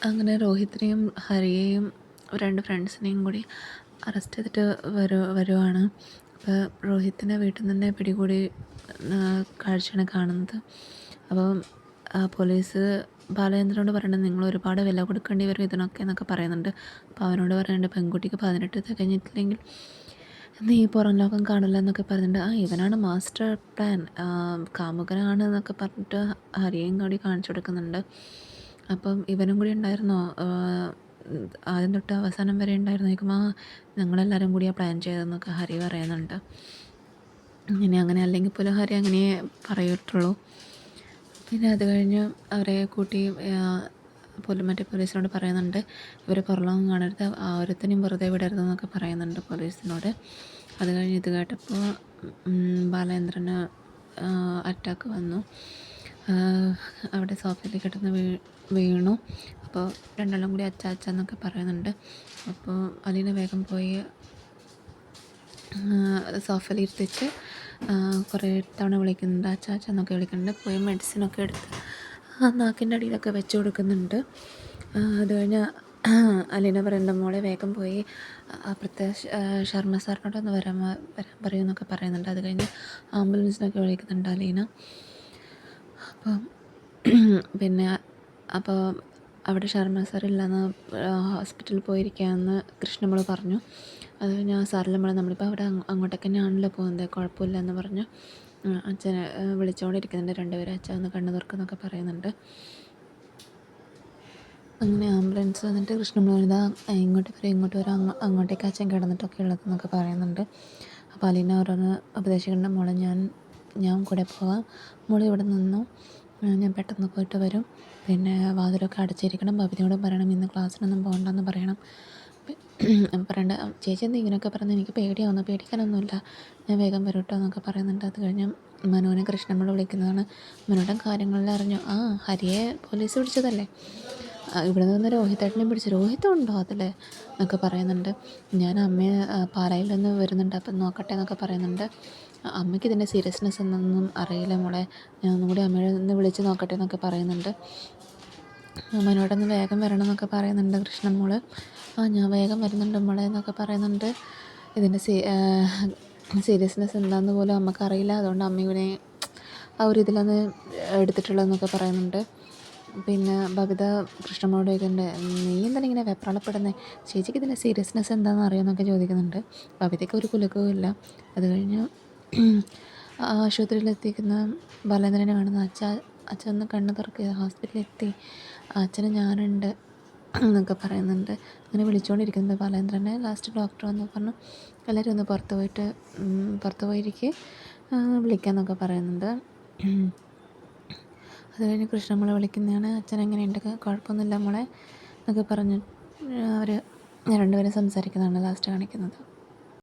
അങ്ങനെ രോഹിത്തിനെയും ഹരിയെയും 2 ഫ്രണ്ട്സിനെയും കൂടി അറസ്റ്റ് ചെയ്തിട്ട് വരുവാണ്. അപ്പോൾ രോഹിത്തിനെ വീട്ടിൽ നിന്ന് തന്നെ പിടികൂടി കാഴ്ചയാണ് കാണുന്നത്. അപ്പം പോലീസ് ബാലചന്ദ്രനോട് പറയുന്നത് നിങ്ങൾ ഒരുപാട് വില കൊടുക്കേണ്ടി വരും ഇതിനൊക്കെ എന്നൊക്കെ പറയുന്നുണ്ട്. അപ്പോൾ അവനോട് പറയുന്നുണ്ട് പെൺകുട്ടിക്ക് 18 തികഞ്ഞിട്ടില്ലെങ്കിൽ നീ പുറം ലോകം കാണില്ല എന്നൊക്കെ പറയുന്നുണ്ട്. ഇവനാണ് മാസ്റ്റർ പ്ലാൻ, കാമുകനാണ് എന്നൊക്കെ പറഞ്ഞിട്ട് ഹരിയെയും കൂടി കാണിച്ചു കൊടുക്കുന്നുണ്ട്. അപ്പം ഇവനും കൂടി ഉണ്ടായിരുന്നോ ആദ്യം തൊട്ട് അവസാനം വരെ ഉണ്ടായിരുന്നു ഞങ്ങളെല്ലാവരും കൂടിയാണ് പ്ലാൻ ചെയ്തതെന്നൊക്കെ ഹരി പറയുന്നുണ്ട്. അങ്ങനെ അല്ലെങ്കിൽ പോലും ഹരി അങ്ങനെ പറയത്തുള്ളൂ. പിന്നെ അത് കഴിഞ്ഞ് അവരെ കൂട്ടി മറ്റേ പോലീസിനോട് പറയുന്നുണ്ട് ഇവർ പുറലോകം കാണരുത്, ഓരോരുത്തരെയും വെറുതെ വിടരുതെന്നൊക്കെ പറയുന്നുണ്ട് പോലീസിനോട്. അത് കഴിഞ്ഞ് ഇത് കേട്ടപ്പോൾ ബാലേന്ദ്രന് അറ്റാക്ക് വന്നു. അവിടെ സോഫയിൽ കിടന്ന് വീണു. അപ്പോൾ രണ്ടാളും കൂടി അച്ചാച്ച എന്നൊക്കെ പറയുന്നുണ്ട്. അപ്പോൾ അലീന വേഗം പോയി സോഫയിൽ ഇരുത്തിച്ച് കുറേ തവണ വിളിക്കുന്നുണ്ട്, അച്ചാച്ച എന്നൊക്കെ വിളിക്കുന്നുണ്ട്. പോയി മെഡിസിനൊക്കെ എടുത്ത് നാക്കിൻ്റെ അടിയിലൊക്കെ വെച്ച് കൊടുക്കുന്നുണ്ട്. അത് കഴിഞ്ഞ് അലീന പറയുന്നുണ്ട് മോളെ വേഗം പോയി അപ്പുറത്തെ ശർമ്മ സാറിനോടൊന്ന് വരാൻ പറയുമെന്നൊക്കെ പറയുന്നുണ്ട്. അത് കഴിഞ്ഞ് ആംബുലൻസിനൊക്കെ വിളിക്കുന്നുണ്ട് അലീന. അപ്പോൾ അവിടെ ശർമ്മ സാറില്ലെന്ന് ഹോസ്പിറ്റലിൽ പോയിരിക്കുകയെന്ന് കൃഷ്ണമോൾ പറഞ്ഞു. അത് കഴിഞ്ഞ് നമ്മളിപ്പോൾ അവിടെ അങ്ങോട്ടേക്ക് തന്നെയാണല്ലോ പോകുന്നത്, കുഴപ്പമില്ല എന്ന് പറഞ്ഞു അച്ഛനെ വിളിച്ചുകൊണ്ടിരിക്കുന്നുണ്ട്. രണ്ടുപേരും അച്ഛൻ ഒന്ന് കണ്ണു തുറക്കുന്നൊക്കെ പറയുന്നുണ്ട്. അങ്ങനെ ആംബുലൻസ് വന്നിട്ട് കൃഷ്ണമോൾ ഇങ്ങോട്ട് വരാം അങ്ങോട്ടേക്ക് അച്ഛൻ കിടന്നിട്ടൊക്കെ ഉള്ളതെന്നൊക്കെ പറയുന്നുണ്ട്. അപ്പോൾ അലീന ഓരോന്ന് ഉപദേശിക്കുന്നുണ്ട്. മോളെ ഞാൻ കൂടെ പോകാം, മോൾ ഇവിടെ നിന്നു, ഞാൻ പെട്ടെന്ന് പോയിട്ട് വരും. പിന്നെ വാതിലൊക്കെ അടച്ചിരിക്കണം, ഭവിതയോടും പറയണം ഇന്ന് ക്ലാസ്സിനൊന്നും പോകണ്ടെന്ന് പറയണം. പറയണ്ട ചേച്ചി എന്താ ഇങ്ങനെയൊക്കെ പറയുന്നത്, എനിക്ക് പേടിയാവുന്നു. പേടിക്കാനൊന്നുമില്ല, ഞാൻ വേഗം വരും കേട്ടോ എന്നൊക്കെ പറയുന്നുണ്ട്. അത് കഴിഞ്ഞ് മനുവിനെ കൃഷ്ണമ്മൾ വിളിക്കുന്നതാണ്. മനുവിൻ്റെ കാര്യങ്ങളെല്ലാം അറിഞ്ഞു. ഹരിയെ പോലീസ് പിടിച്ചതല്ലേ, ഇവിടെ നിന്ന് രോഹിത്തേട്ടനെ പിടിച്ചു. രോഹിത്തുണ്ടോ അതിൽ എന്നൊക്കെ പറയുന്നുണ്ട്. ഞാൻ അമ്മയെ പാലായിൽ നിന്ന് വരുന്നുണ്ട്, അപ്പം നോക്കട്ടെ എന്നൊക്കെ പറയുന്നുണ്ട്. അമ്മയ്ക്ക് ഇതിൻ്റെ സീരിയസ്നെസ് എന്നൊന്നും അറിയില്ല മോളെ, ഞാൻ ഒന്നും കൂടി അമ്മയെ ഒന്ന് വിളിച്ച് നോക്കട്ടെ എന്നൊക്കെ പറയുന്നുണ്ട്. മനോടൊന്ന് വേഗം വരണം എന്നൊക്കെ പറയുന്നുണ്ട് കൃഷ്ണമോൾ. ഞാൻ വേഗം വരുന്നുണ്ട് മോളെ എന്നൊക്കെ പറയുന്നുണ്ട്. ഇതിൻ്റെ സീരിയസ്നെസ് എന്താണെന്ന് പോലും അമ്മക്കറിയില്ല, അതുകൊണ്ട് അമ്മയുടെ ഒരു ഇതിലൊന്ന് എടുത്തിട്ടുള്ളതെന്നൊക്കെ പറയുന്നുണ്ട്. പിന്നെ ബബിത കൃഷ്ണമോളോട് ചോദിക്കുന്നുണ്ട് നീ എന്താണ് ഇങ്ങനെ വെപ്രാളപ്പെടുന്നത്, ചേച്ചിക്ക് ഇതിൻ്റെ സീരിയസ്നെസ് എന്താണെന്ന് അറിയുമെന്നൊക്കെ ചോദിക്കുന്നുണ്ട്. ബബിതയ്ക്ക് ഒരു കുലുക്കവും ഇല്ല. അത് കഴിഞ്ഞ് ആശുപത്രിയിൽ എത്തിക്കുന്ന ബാലേന്ദ്രനെ കാണുന്ന അച്ഛൻ ഒന്ന് കണ്ണ് തുറക്കുക, ഹോസ്പിറ്റലിൽ എത്തി, അച്ഛന് ഞാനുണ്ട് എന്നൊക്കെ പറയുന്നുണ്ട്. അങ്ങനെ വിളിച്ചുകൊണ്ടിരിക്കുന്നത് ബാലേന്ദ്രനെ. ലാസ്റ്റ് ഡോക്ടർ വന്ന് പറഞ്ഞു എല്ലാവരും ഒന്ന് പുറത്ത് പോയിരിക്കുക, വിളിക്കാമെന്നൊക്കെ പറയുന്നുണ്ട്. അത് കഴിഞ്ഞ് കൃഷ്ണമ്മളെ വിളിക്കുന്നതാണ്. അച്ഛൻ എങ്ങനെയുണ്ട്, കുഴപ്പമൊന്നുമില്ല മോളെ എന്നൊക്കെ പറഞ്ഞ് അവർ രണ്ടുപേരും സംസാരിക്കുന്നതാണ് ലാസ്റ്റ് കാണിക്കുന്നത്.